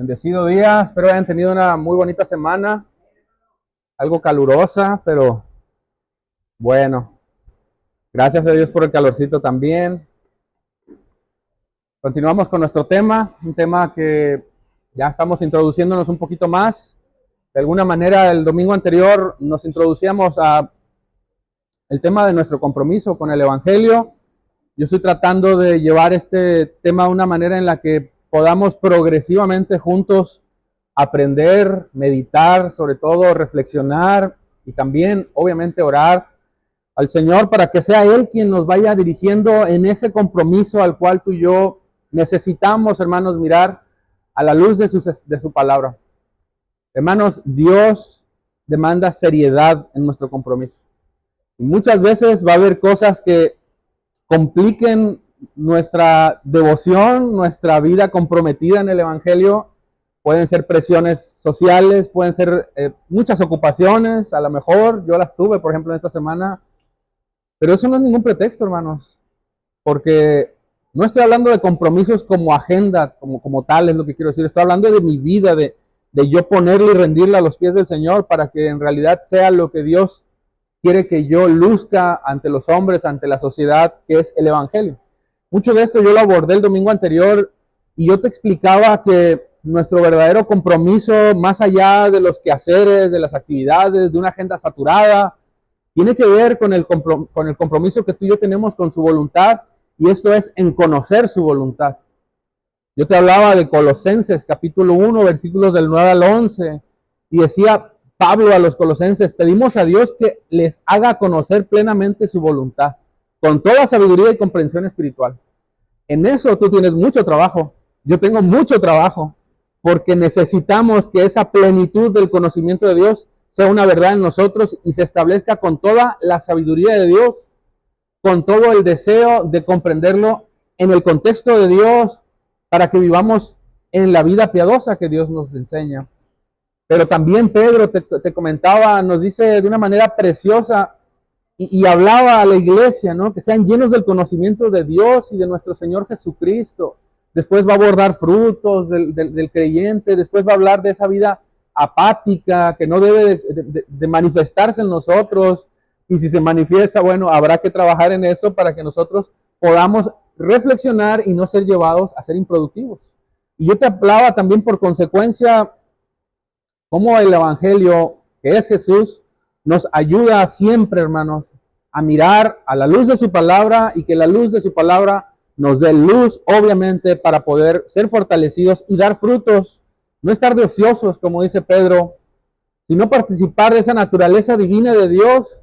Bendecido día, espero hayan tenido una muy bonita semana, algo calurosa, pero bueno, gracias a Dios por el calorcito también. Continuamos con nuestro tema, un tema que ya estamos introduciéndonos un poquito más. De alguna manera, el domingo anterior nos introducíamos a el tema de nuestro compromiso con el Evangelio. Yo estoy tratando de llevar este tema de una manera en la que podamos progresivamente juntos aprender, meditar, sobre todo reflexionar y también, obviamente, orar al Señor para que sea Él quien nos vaya dirigiendo en ese compromiso al cual tú y yo necesitamos, hermanos, mirar a la luz de su palabra. Hermanos, Dios demanda seriedad en nuestro compromiso. Y muchas veces va a haber cosas que compliquen nuestra devoción, nuestra vida comprometida en el Evangelio. Pueden ser presiones sociales, pueden ser muchas ocupaciones, a lo mejor yo las tuve, por ejemplo, en esta semana, pero eso no es ningún pretexto, hermanos, porque no estoy hablando de compromisos como agenda, como tal es lo que quiero decir, estoy hablando de mi vida, de yo ponerle y rendirle a los pies del Señor para que en realidad sea lo que Dios quiere que yo luzca ante los hombres, ante la sociedad, que es el Evangelio. Mucho de esto yo lo abordé el domingo anterior y yo te explicaba que nuestro verdadero compromiso, más allá de los quehaceres, de las actividades, de una agenda saturada, tiene que ver con el compromiso que tú y yo tenemos con su voluntad, y esto es en conocer su voluntad. Yo te hablaba de Colosenses capítulo 1, versículos del 9 al 11, y decía Pablo a los colosenses: pedimos a Dios que les haga conocer plenamente su voluntad, con toda sabiduría y comprensión espiritual. En eso tú tienes mucho trabajo, yo tengo mucho trabajo, porque necesitamos que esa plenitud del conocimiento de Dios sea una verdad en nosotros y se establezca con toda la sabiduría de Dios, con todo el deseo de comprenderlo en el contexto de Dios, para que vivamos en la vida piadosa que Dios nos enseña. Pero también Pedro te comentaba, nos dice de una manera preciosa y hablaba a la iglesia, ¿no? Que sean llenos del conocimiento de Dios y de nuestro Señor Jesucristo. Después va a abordar frutos del creyente, después va a hablar de esa vida apática que no debe de manifestarse en nosotros, y si se manifiesta, bueno, habrá que trabajar en eso para que nosotros podamos reflexionar y no ser llevados a ser improductivos. Y yo te hablaba también por consecuencia cómo el Evangelio, que es Jesús, nos ayuda siempre, hermanos, a mirar a la luz de su palabra, y que la luz de su palabra nos dé luz, obviamente, para poder ser fortalecidos y dar frutos. No estar de ociosos, como dice Pedro, sino participar de esa naturaleza divina de Dios,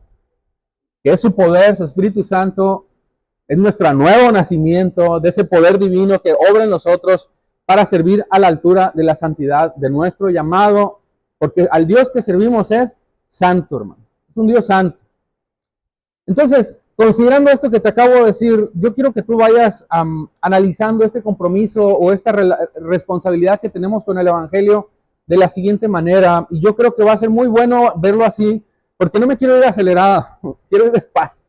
que es su poder, su Espíritu Santo, es nuestro nuevo nacimiento, de ese poder divino que obra en nosotros para servir a la altura de la santidad de nuestro llamado, porque al Dios que servimos es santo, hermano. Es un Dios santo. Entonces, considerando esto que te acabo de decir, yo quiero que tú vayas analizando este compromiso o esta responsabilidad que tenemos con el Evangelio de la siguiente manera. Y yo creo que va a ser muy bueno verlo así, porque no me quiero ir acelerada, quiero ir despacio.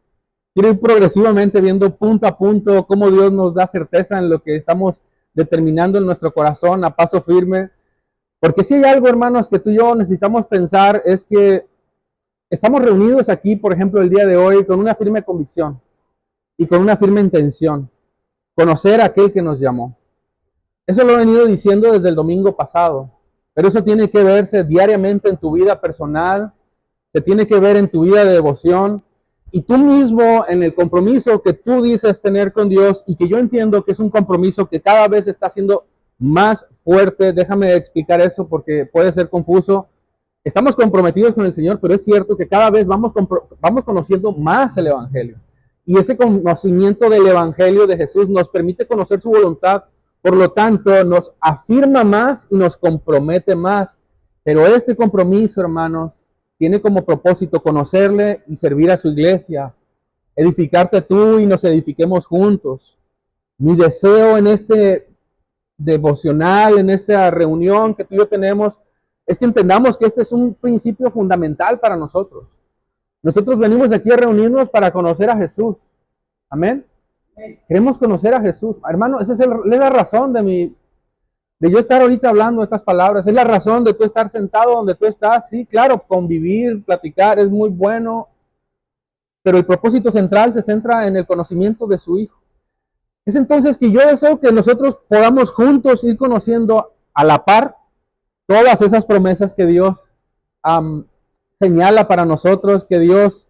Quiero ir progresivamente viendo punto a punto cómo Dios nos da certeza en lo que estamos determinando en nuestro corazón a paso firme. Porque si hay algo, hermanos, que tú y yo necesitamos pensar, es que estamos reunidos aquí, por ejemplo, el día de hoy, con una firme convicción y con una firme intención: conocer a aquel que nos llamó. Eso lo he venido diciendo desde el domingo pasado, pero eso tiene que verse diariamente en tu vida personal, se tiene que ver en tu vida de devoción, y tú mismo en el compromiso que tú dices tener con Dios, y que yo entiendo que es un compromiso que cada vez está siendo más fuerte. Déjame explicar eso porque puede ser confuso. Estamos comprometidos con el Señor, pero es cierto que cada vez vamos conociendo más el Evangelio. Y ese conocimiento del Evangelio de Jesús nos permite conocer su voluntad, por lo tanto nos afirma más y nos compromete más. Pero este compromiso, hermanos, tiene como propósito conocerle y servir a su iglesia, edificarte tú y nos edifiquemos juntos. Mi deseo en este devocional, en esta reunión que tú y yo tenemos, es que entendamos que este es un principio fundamental para nosotros. Nosotros venimos aquí a reunirnos para conocer a Jesús. Amén. Queremos conocer a Jesús. Hermano, esa es la razón de de yo estar ahorita hablando estas palabras. Es la razón de tú estar sentado donde tú estás. Sí, claro, convivir, platicar es muy bueno, pero el propósito central se centra en el conocimiento de su Hijo. Es entonces que yo deseo que nosotros podamos juntos ir conociendo a la par todas esas promesas que Dios señala para nosotros, que Dios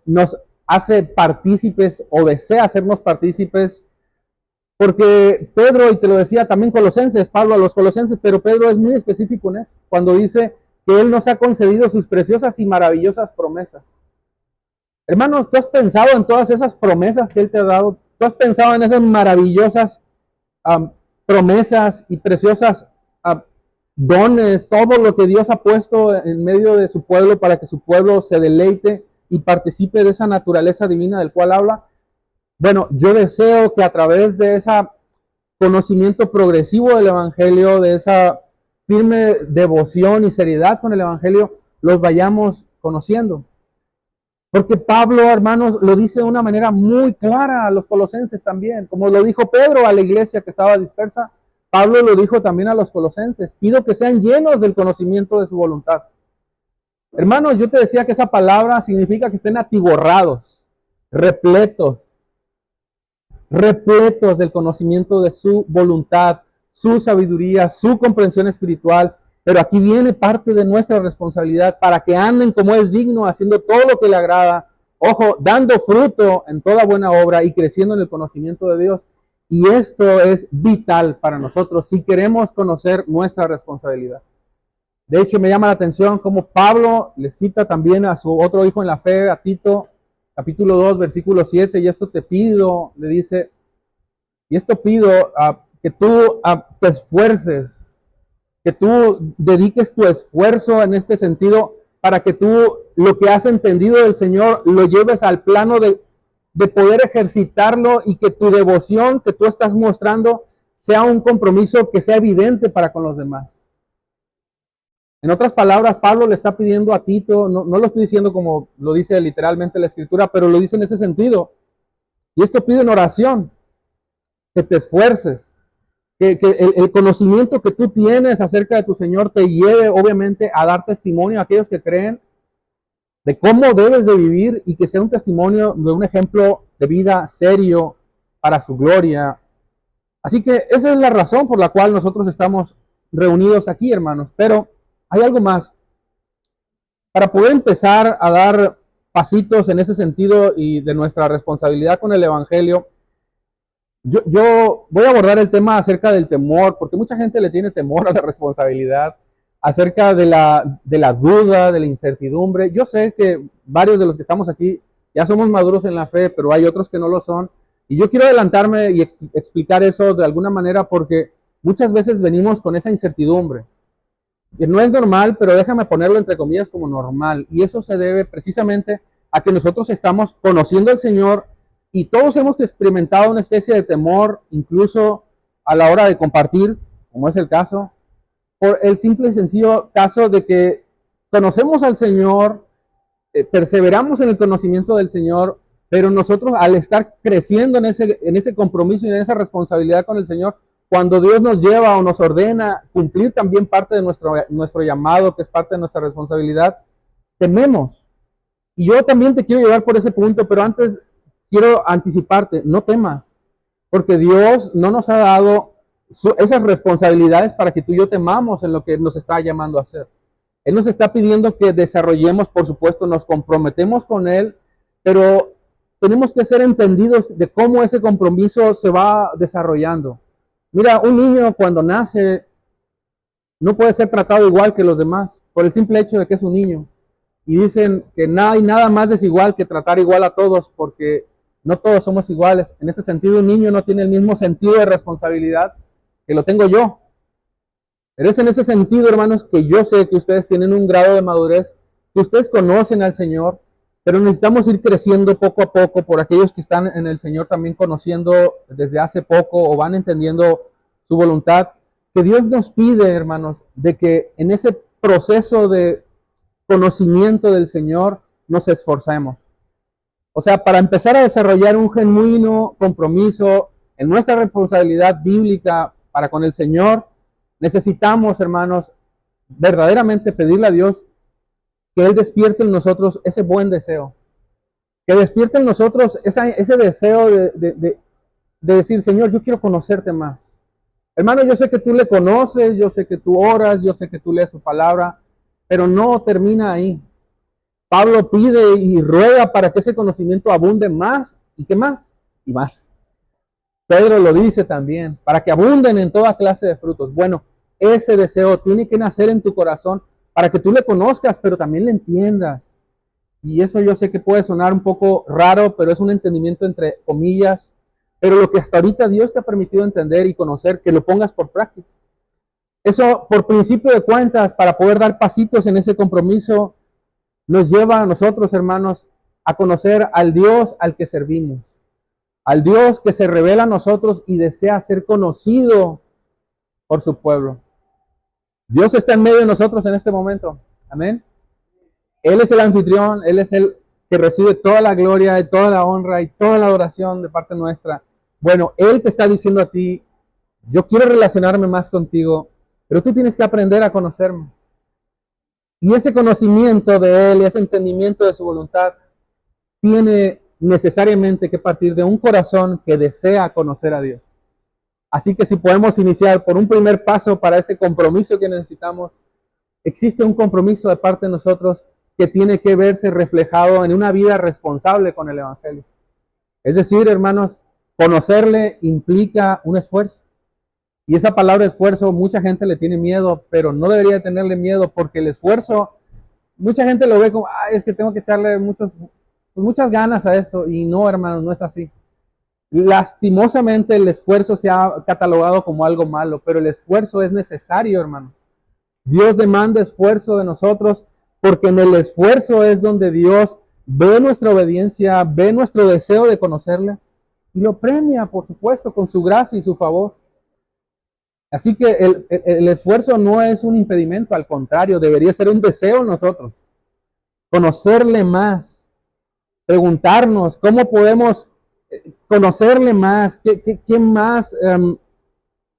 nos hace partícipes o desea hacernos partícipes. Porque Pedro, y te lo decía también Colosenses, Pablo a los Colosenses, pero Pedro es muy específico en eso, cuando dice que Él nos ha concedido sus preciosas y maravillosas promesas. Hermanos, ¿tú has pensado en todas esas promesas que Él te ha dado? ¿Tú has pensado en esas maravillosas promesas y preciosas dones, todo lo que Dios ha puesto en medio de su pueblo para que su pueblo se deleite y participe de esa naturaleza divina del cual habla? Bueno, yo deseo que a través de ese conocimiento progresivo del Evangelio, de esa firme devoción y seriedad con el Evangelio, los vayamos conociendo. Porque Pablo, hermanos, lo dice de una manera muy clara a los colosenses también. Como lo dijo Pedro a la iglesia que estaba dispersa, Pablo lo dijo también a los colosenses. Pido que sean llenos del conocimiento de su voluntad. Hermanos, yo te decía que esa palabra significa que estén atiborrados, repletos del conocimiento de su voluntad, su sabiduría, su comprensión espiritual. Pero aquí viene parte de nuestra responsabilidad para que anden como es digno, haciendo todo lo que le agrada, ojo, dando fruto en toda buena obra y creciendo en el conocimiento de Dios. Y esto es vital para nosotros si queremos conocer nuestra responsabilidad. De hecho, me llama la atención cómo Pablo le cita también a su otro hijo en la fe, a Tito, capítulo 2, versículo 7, y esto te pido, le dice, y esto pido que tú te esfuerces, que tú dediques tu esfuerzo en este sentido para que tú lo que has entendido del Señor lo lleves al plano de poder ejercitarlo y que tu devoción que tú estás mostrando sea un compromiso que sea evidente para con los demás. En otras palabras, Pablo le está pidiendo a Tito, no lo estoy diciendo como lo dice literalmente la Escritura, pero lo dice en ese sentido. Y esto pide en oración, que te esfuerces, que el conocimiento que tú tienes acerca de tu Señor te lleve obviamente a dar testimonio a aquellos que creen de cómo debes de vivir y que sea un testimonio de un ejemplo de vida serio para su gloria. Así que esa es la razón por la cual nosotros estamos reunidos aquí, hermanos. Pero hay algo más. Para poder empezar a dar pasitos en ese sentido y de nuestra responsabilidad con el Evangelio, yo voy a abordar el tema acerca del temor, porque mucha gente le tiene temor a la responsabilidad, acerca de la duda, de la incertidumbre. Yo sé que varios de los que estamos aquí ya somos maduros en la fe, pero hay otros que no lo son. Y yo quiero adelantarme y explicar eso de alguna manera porque muchas veces venimos con esa incertidumbre. Que no es normal, pero déjame ponerlo entre comillas como normal. Y eso se debe precisamente a que nosotros estamos conociendo al Señor y todos hemos experimentado una especie de temor, incluso a la hora de compartir, como es el caso, por el simple y sencillo caso de que conocemos al Señor, perseveramos en el conocimiento del Señor, pero nosotros al estar creciendo en ese compromiso y en esa responsabilidad con el Señor, cuando Dios nos lleva o nos ordena cumplir también parte de nuestro llamado, que es parte de nuestra responsabilidad, tememos. Y yo también te quiero llevar por ese punto, pero antes quiero anticiparte, no temas, porque Dios no nos ha dado esas responsabilidades para que tú y yo temamos en lo que nos está llamando a hacer. Él nos está pidiendo que desarrollemos, por supuesto, nos comprometemos con Él, pero tenemos que ser entendidos de cómo ese compromiso se va desarrollando. Mira, un niño cuando nace no puede ser tratado igual que los demás, por el simple hecho de que es un niño. Y dicen que no hay nada más desigual que tratar igual a todos, porque no todos somos iguales. En este sentido, un niño no tiene el mismo sentido de responsabilidad que lo tengo yo. Pero es en ese sentido, hermanos, que yo sé que ustedes tienen un grado de madurez, que ustedes conocen al Señor, pero necesitamos ir creciendo poco a poco por aquellos que están en el Señor también conociendo desde hace poco o van entendiendo su voluntad. Que Dios nos pide, hermanos, de que en ese proceso de conocimiento del Señor nos esforcemos. O sea, para empezar a desarrollar un genuino compromiso en nuestra responsabilidad bíblica para con el Señor, Necesitamos, hermanos, verdaderamente pedirle a Dios que Él despierte en nosotros ese buen deseo. Que despierte en nosotros ese deseo de decir, Señor, yo quiero conocerte más. Hermano, yo sé que tú le conoces, yo sé que tú oras, yo sé que tú lees su palabra, pero no termina ahí. Pablo pide y ruega para que ese conocimiento abunde más. ¿Y qué más? Y más. Pedro lo dice también, para que abunden en toda clase de frutos. Bueno, ese deseo tiene que nacer en tu corazón para que tú le conozcas, pero también le entiendas. Y eso yo sé que puede sonar un poco raro, pero es un entendimiento entre comillas. Pero lo que hasta ahorita Dios te ha permitido entender y conocer, que lo pongas por práctica. Eso, por principio de cuentas, para poder dar pasitos en ese compromiso, nos lleva a nosotros, hermanos, a conocer al Dios al que servimos. Al Dios que se revela a nosotros y desea ser conocido por su pueblo. Dios está en medio de nosotros en este momento. Amén. Él es el anfitrión, Él es el que recibe toda la gloria y toda la honra y toda la adoración de parte nuestra. Bueno, Él te está diciendo a ti, yo quiero relacionarme más contigo, pero tú tienes que aprender a conocerme. Y ese conocimiento de Él, ese entendimiento de su voluntad, tiene necesariamente que partir de un corazón que desea conocer a Dios. Así que si podemos iniciar por un primer paso para ese compromiso que necesitamos, existe un compromiso de parte de nosotros que tiene que verse reflejado en una vida responsable con el Evangelio. Es decir, hermanos, conocerle implica un esfuerzo. Y esa palabra esfuerzo, mucha gente le tiene miedo, pero no debería tenerle miedo porque el esfuerzo, mucha gente lo ve como, es que tengo que echarle muchas ganas a esto. Y no, hermanos, no es así. Lastimosamente el esfuerzo se ha catalogado como algo malo, pero el esfuerzo es necesario, hermanos. Dios demanda esfuerzo de nosotros porque en el esfuerzo es donde Dios ve nuestra obediencia, ve nuestro deseo de conocerle y lo premia, por supuesto, con su gracia y su favor. Así que el esfuerzo no es un impedimento, al contrario, debería ser un deseo en nosotros. Conocerle más, preguntarnos cómo podemos conocerle más, qué más,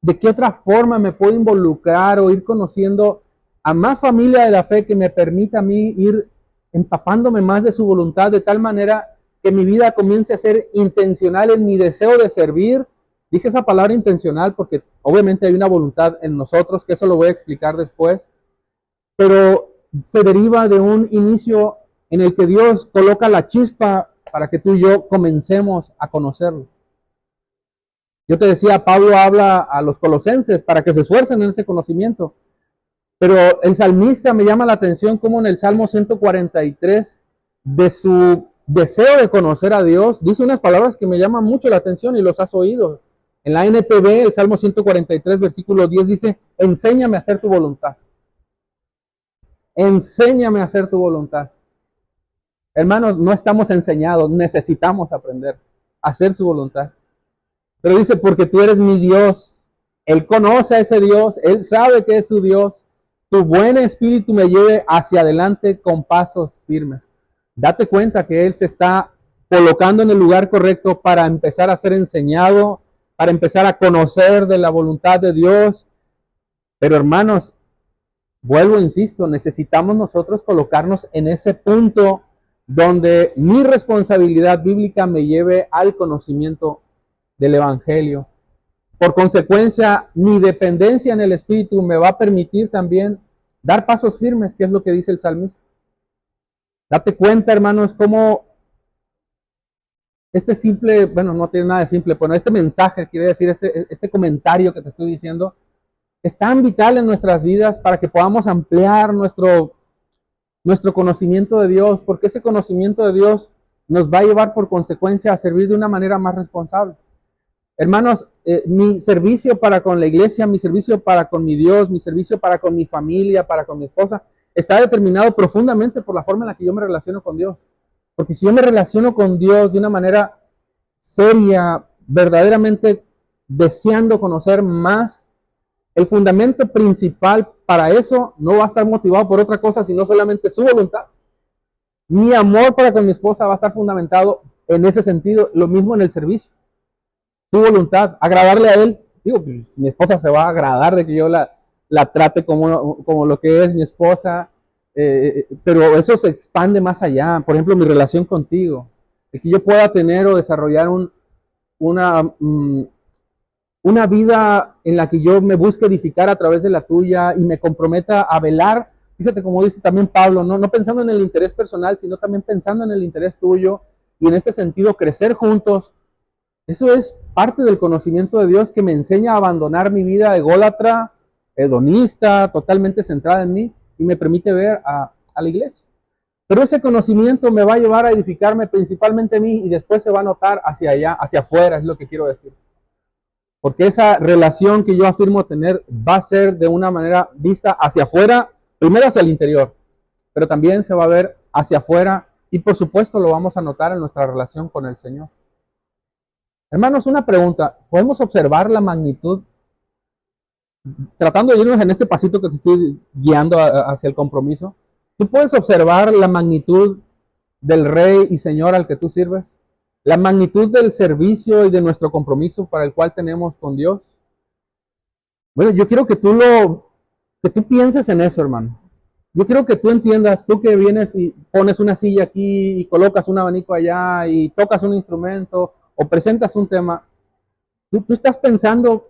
de qué otra forma me puedo involucrar o ir conociendo a más familia de la fe que me permita a mí ir empapándome más de su voluntad de tal manera que mi vida comience a ser intencional en mi deseo de servir. Dije esa palabra intencional porque obviamente hay una voluntad en nosotros, que eso lo voy a explicar después, pero se deriva de un inicio en el que Dios coloca la chispa para que tú y yo comencemos a conocerlo. Yo te decía, Pablo habla a los colosenses para que se esfuercen en ese conocimiento. Pero el salmista me llama la atención como en el Salmo 143, de su deseo de conocer a Dios, dice unas palabras que me llaman mucho la atención y los has oído. En la NTV, el Salmo 143, versículo 10 dice, enséñame a hacer tu voluntad. Enséñame a hacer tu voluntad. Hermanos, no estamos enseñados, necesitamos aprender a hacer su voluntad. Pero dice, porque tú eres mi Dios. Él conoce a ese Dios, Él sabe que es su Dios. Tu buen espíritu me lleve hacia adelante con pasos firmes. Date cuenta que Él se está colocando en el lugar correcto para empezar a ser enseñado, para empezar a conocer de la voluntad de Dios. Pero hermanos, vuelvo, insisto, necesitamos nosotros colocarnos en ese punto donde mi responsabilidad bíblica me lleve al conocimiento del Evangelio. Por consecuencia, mi dependencia en el Espíritu me va a permitir también dar pasos firmes, que es lo que dice el salmista. Date cuenta, hermanos, cómo este simple, bueno, no tiene nada de simple, pero este mensaje, quiere decir, este comentario que te estoy diciendo, es tan vital en nuestras vidas para que podamos ampliar nuestro conocimiento de Dios, porque ese conocimiento de Dios nos va a llevar por consecuencia a servir de una manera más responsable. Hermanos, mi servicio para con la iglesia, mi servicio para con mi Dios, mi servicio para con mi familia, para con mi esposa, está determinado profundamente por la forma en la que yo me relaciono con Dios. Porque si yo me relaciono con Dios de una manera seria, verdaderamente deseando conocer más, el fundamento principal para eso no va a estar motivado por otra cosa, sino solamente su voluntad. Mi amor para con mi esposa va a estar fundamentado en ese sentido, lo mismo en el servicio. Su voluntad, agradarle a Él. Digo, mi esposa se va a agradar de que yo la la trate como lo que es mi esposa, pero eso se expande más allá. Por ejemplo, mi relación contigo, el que yo pueda tener o desarrollar una, una vida en la que yo me busque edificar a través de la tuya y me comprometa a velar, fíjate como dice también Pablo, no pensando en el interés personal, sino también pensando en el interés tuyo, y en este sentido crecer juntos. Eso es parte del conocimiento de Dios que me enseña a abandonar mi vida ególatra, hedonista, totalmente centrada en mí, y me permite ver a la iglesia. Pero ese conocimiento me va a llevar a edificarme principalmente a mí y después se va a notar hacia allá, hacia afuera, es lo que quiero decir. Porque esa relación que yo afirmo tener va a ser de una manera vista hacia afuera, primero hacia el interior, pero también se va a ver hacia afuera y por supuesto lo vamos a notar en nuestra relación con el Señor. Hermanos, una pregunta, ¿podemos observar la magnitud? Tratando de irnos en este pasito que te estoy guiando hacia el compromiso, ¿tú puedes observar la magnitud del Rey y Señor al que tú sirves? La magnitud del servicio y de nuestro compromiso para el cual tenemos con Dios. Bueno, yo quiero que tú pienses en eso, hermano. Yo quiero que tú entiendas, tú que vienes y pones una silla aquí y colocas un abanico allá y tocas un instrumento o presentas un tema, tú estás pensando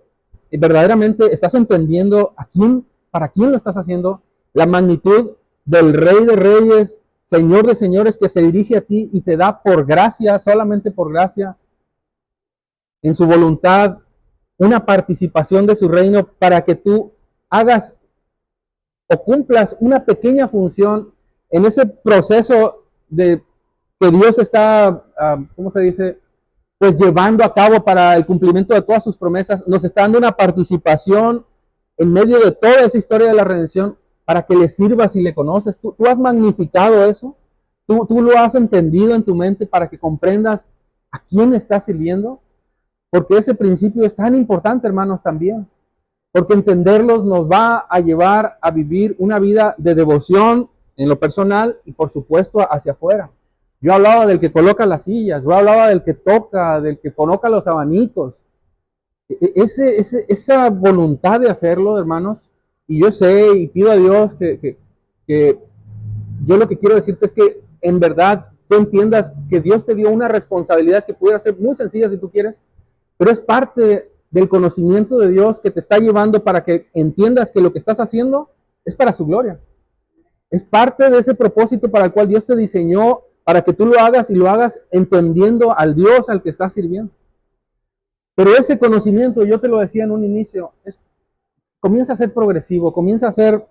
y verdaderamente estás entendiendo para quién lo estás haciendo, la magnitud del Rey de Reyes, Señor de señores, que se dirige a ti y te da por gracia, solamente por gracia, en su voluntad, una participación de su reino para que tú hagas o cumplas una pequeña función en ese proceso de que Dios está, ¿cómo se dice? Pues llevando a cabo para el cumplimiento de todas sus promesas. Nos está dando una participación en medio de toda esa historia de la redención para que le sirvas y le conoces. Tú has magnificado eso. Tú lo has entendido en tu mente para que comprendas a quién estás sirviendo. Porque ese principio es tan importante, hermanos, también. Porque entenderlos nos va a llevar a vivir una vida de devoción en lo personal y por supuesto hacia afuera. Yo hablaba del que coloca las sillas, yo hablaba del que toca, del que coloca los abanicos. Esa voluntad de hacerlo, hermanos, y yo sé y pido a Dios que yo lo que quiero decirte es que en verdad tú entiendas que Dios te dio una responsabilidad que pudiera ser muy sencilla si tú quieres, pero es parte del conocimiento de Dios que te está llevando para que entiendas que lo que estás haciendo es para su gloria. Es parte de ese propósito para el cual Dios te diseñó para que tú lo hagas y lo hagas entendiendo al Dios al que estás sirviendo. Pero ese conocimiento, yo te lo decía en un inicio, comienza a ser progresivo, comienza a ser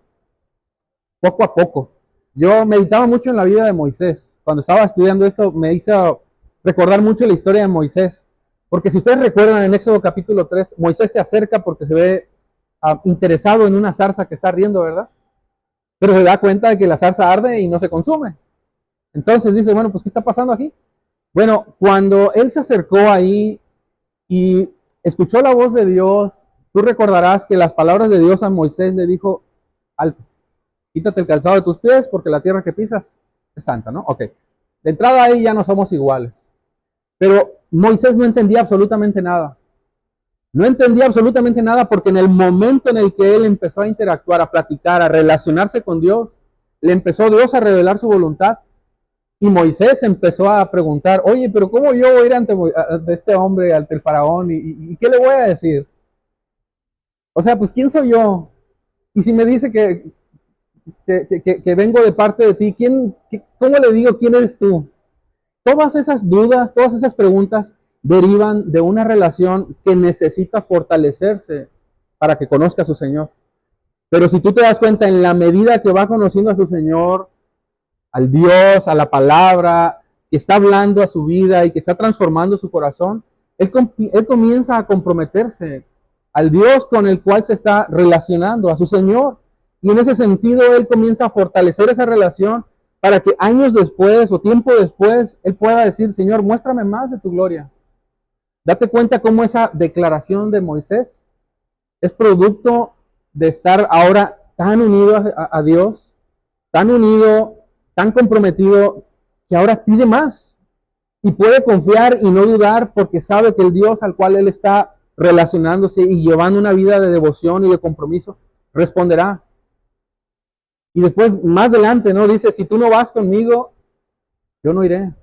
poco a poco. Yo meditaba mucho en la vida de Moisés. Cuando estaba estudiando esto me hizo recordar mucho la historia de Moisés. Porque si ustedes recuerdan en Éxodo capítulo 3, Moisés se acerca porque se ve interesado en una zarza que está ardiendo, ¿verdad? Pero se da cuenta de que la zarza arde y no se consume. Entonces dice, bueno, pues ¿qué está pasando aquí? Bueno, cuando él se acercó ahí y escuchó la voz de Dios, tú recordarás que las palabras de Dios a Moisés le dijo, alto, quítate el calzado de tus pies porque la tierra que pisas es santa, ¿no? Ok, de entrada ahí ya no somos iguales. Pero Moisés no entendía absolutamente nada. No entendía absolutamente nada porque en el momento en el que él empezó a interactuar, a platicar, a relacionarse con Dios, le empezó Dios a revelar su voluntad. Y Moisés empezó a preguntar, oye, pero ¿cómo yo voy a ir ante este hombre, ante el faraón? ¿Y qué le voy a decir? O sea, pues ¿quién soy yo? Y si me dice que vengo de parte de ti, ¿cómo le digo quién eres tú? Todas esas dudas, todas esas preguntas derivan de una relación que necesita fortalecerse para que conozca a su Señor. Pero si tú te das cuenta, en la medida que va conociendo a su Señor, al Dios, a la palabra, que está hablando a su vida y que está transformando su corazón, él comienza a comprometerse al Dios con el cual se está relacionando, a su Señor. Y en ese sentido, él comienza a fortalecer esa relación para que años después o tiempo después, él pueda decir, Señor, muéstrame más de tu gloria. Date cuenta cómo esa declaración de Moisés es producto de estar ahora tan unido a Dios, tan unido, tan comprometido, que ahora pide más. Y puede confiar y no dudar porque sabe que el Dios al cual él está relacionándose y llevando una vida de devoción y de compromiso responderá. Y después, más adelante, ¿no? Dice, si tú no vas conmigo, yo no iré.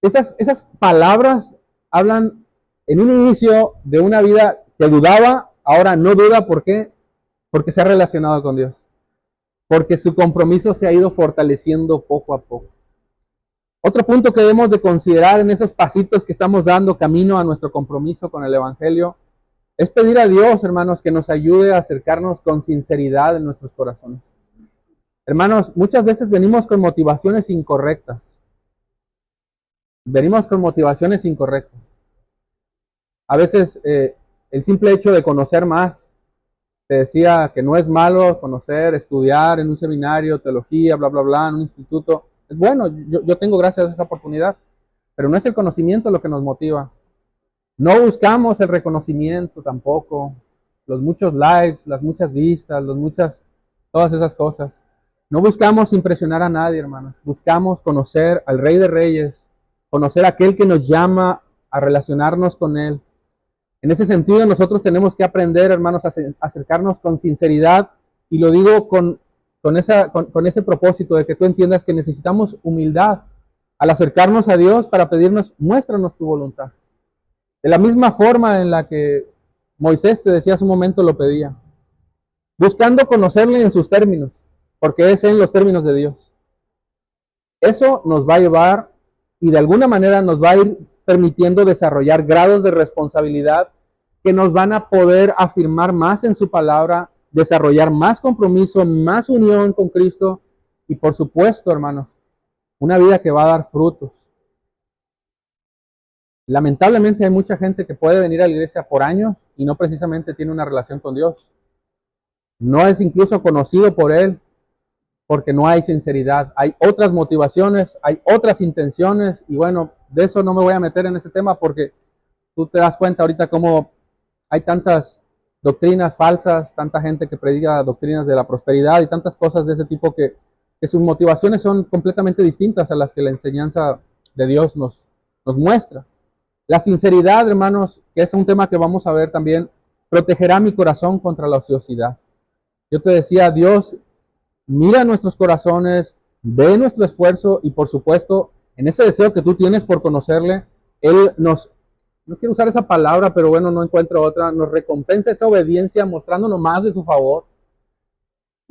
Esas palabras hablan en un inicio de una vida que dudaba, ahora no duda. ¿Por qué? Porque se ha relacionado con Dios. Porque su compromiso se ha ido fortaleciendo poco a poco. Otro punto que debemos de considerar en esos pasitos que estamos dando camino a nuestro compromiso con el Evangelio es pedir a Dios, hermanos, que nos ayude a acercarnos con sinceridad en nuestros corazones. Hermanos, muchas veces venimos con motivaciones incorrectas. Venimos con motivaciones incorrectas. A veces el simple hecho de conocer más, te decía que no es malo conocer, estudiar en un seminario, teología, bla, bla, bla, en un instituto. Es bueno, yo tengo gracias a esa oportunidad, pero no es el conocimiento lo que nos motiva. No buscamos el reconocimiento tampoco, los muchos likes, las muchas vistas, todas esas cosas. No buscamos impresionar a nadie, hermanos. Buscamos conocer al Rey de Reyes, conocer a aquel que nos llama a relacionarnos con Él. En ese sentido, nosotros tenemos que aprender, hermanos, a acercarnos con sinceridad, y lo digo con ese propósito de que tú entiendas que necesitamos humildad al acercarnos a Dios para pedirnos, muéstranos tu voluntad. De la misma forma en la que Moisés, te decía hace un momento, lo pedía, buscando conocerle en sus términos, porque es en los términos de Dios. Eso nos va a llevar y de alguna manera nos va a ir permitiendo desarrollar grados de responsabilidad que nos van a poder afirmar más en su palabra, desarrollar más compromiso, más unión con Cristo y, por supuesto, hermanos, una vida que va a dar frutos. Lamentablemente hay mucha gente que puede venir a la iglesia por años y no precisamente tiene una relación con Dios. No es incluso conocido por Él porque no hay sinceridad. Hay otras motivaciones, hay otras intenciones, y bueno, de eso no me voy a meter en ese tema porque tú te das cuenta ahorita cómo hay tantas doctrinas falsas, tanta gente que predica doctrinas de la prosperidad y tantas cosas de ese tipo que sus motivaciones son completamente distintas a las que la enseñanza de Dios nos muestra. La sinceridad, hermanos, que es un tema que vamos a ver también, protegerá mi corazón contra la ociosidad. Yo te decía, Dios mira nuestros corazones, ve nuestro esfuerzo y, por supuesto, en ese deseo que tú tienes por conocerle, Él nos, no quiero usar esa palabra, pero bueno, no encuentro otra, nos recompensa esa obediencia mostrándonos más de su favor,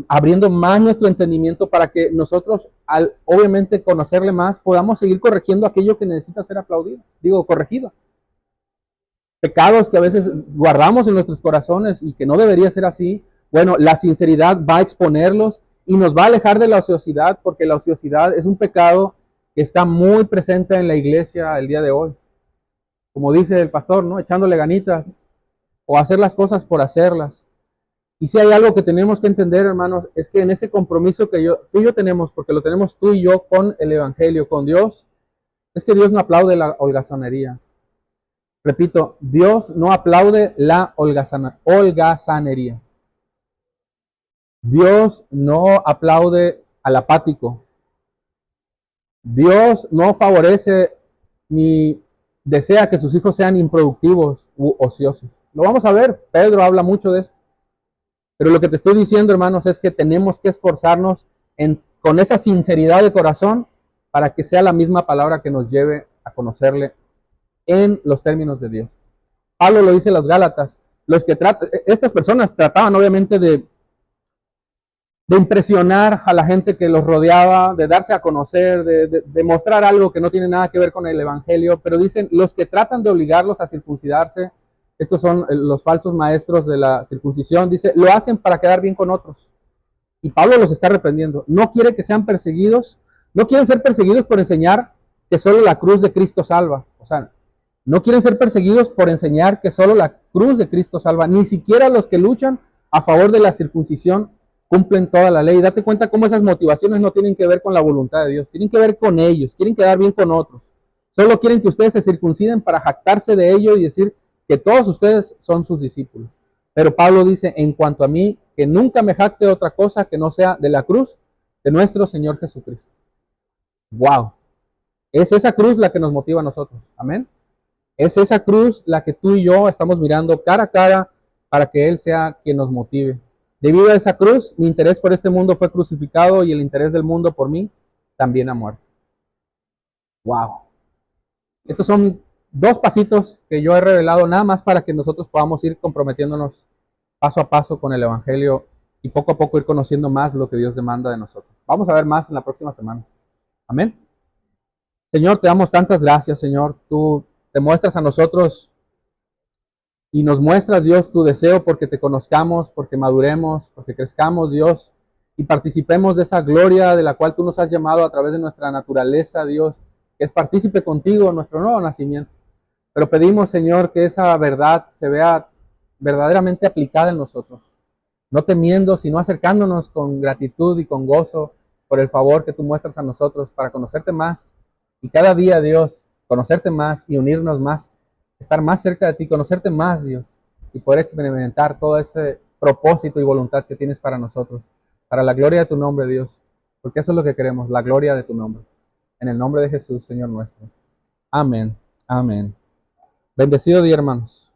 abriendo más nuestro entendimiento para que nosotros, al obviamente conocerle más, podamos seguir corrigiendo aquello que necesita ser corregido. Pecados que a veces guardamos en nuestros corazones y que no debería ser así. Bueno, la sinceridad va a exponerlos y nos va a alejar de la ociosidad, porque la ociosidad es un pecado que está muy presente en la iglesia el día de hoy. Como dice el pastor, ¿no? Echándole ganitas o hacer las cosas por hacerlas. Y si hay algo que tenemos que entender, hermanos, es que en ese compromiso que tú y yo tenemos, porque lo tenemos tú y yo con el Evangelio, con Dios, es que Dios no aplaude la holgazanería. Repito, Dios no aplaude la holgazanería. Dios no aplaude al apático. Dios no favorece ni desea que sus hijos sean improductivos u ociosos. Lo vamos a ver, Pedro habla mucho de esto. Pero lo que te estoy diciendo, hermanos, es que tenemos que esforzarnos con esa sinceridad de corazón para que sea la misma palabra que nos lleve a conocerle en los términos de Dios. Pablo lo dice a los Gálatas. Estas personas trataban obviamente de impresionar a la gente que los rodeaba, de darse a conocer, de mostrar algo que no tiene nada que ver con el Evangelio, pero dicen, los que tratan de obligarlos a circuncidarse, estos son los falsos maestros de la circuncisión, dice, lo hacen para quedar bien con otros. Y Pablo los está reprendiendo. No quiere que sean perseguidos, no quieren ser perseguidos por enseñar que solo la cruz de Cristo salva. O sea, no quieren ser perseguidos por enseñar que solo la cruz de Cristo salva. Ni siquiera los que luchan a favor de la circuncisión cumplen toda la ley. Date cuenta cómo esas motivaciones no tienen que ver con la voluntad de Dios, tienen que ver con ellos, quieren quedar bien con otros. Solo quieren que ustedes se circunciden para jactarse de ello y decir que todos ustedes son sus discípulos. Pero Pablo dice, en cuanto a mí, que nunca me jacte de otra cosa que no sea de la cruz de nuestro Señor Jesucristo. ¡Wow! Es esa cruz la que nos motiva a nosotros. Amén. Es esa cruz la que tú y yo estamos mirando cara a cara para que Él sea quien nos motive. Debido a esa cruz, mi interés por este mundo fue crucificado y el interés del mundo por mí también ha muerto. Wow. Estos son dos pasitos que yo he revelado nada más para que nosotros podamos ir comprometiéndonos paso a paso con el Evangelio y poco a poco ir conociendo más lo que Dios demanda de nosotros. Vamos a ver más en la próxima semana. Amén. Señor, te damos tantas gracias, Señor. Tú te muestras a nosotros y nos muestras, Dios, tu deseo porque te conozcamos, porque maduremos, porque crezcamos, Dios, y participemos de esa gloria de la cual tú nos has llamado a través de nuestra naturaleza, Dios, que es partícipe contigo en nuestro nuevo nacimiento. Pero pedimos, Señor, que esa verdad se vea verdaderamente aplicada en nosotros, no temiendo, sino acercándonos con gratitud y con gozo por el favor que tú muestras a nosotros para conocerte más y cada día, Dios, conocerte más y unirnos más, estar más cerca de ti, conocerte más, Dios, y poder experimentar todo ese propósito y voluntad que tienes para nosotros, para la gloria de tu nombre, Dios, porque eso es lo que queremos, la gloria de tu nombre. En el nombre de Jesús, Señor nuestro. Amén. Amén. Bendecido día, hermanos.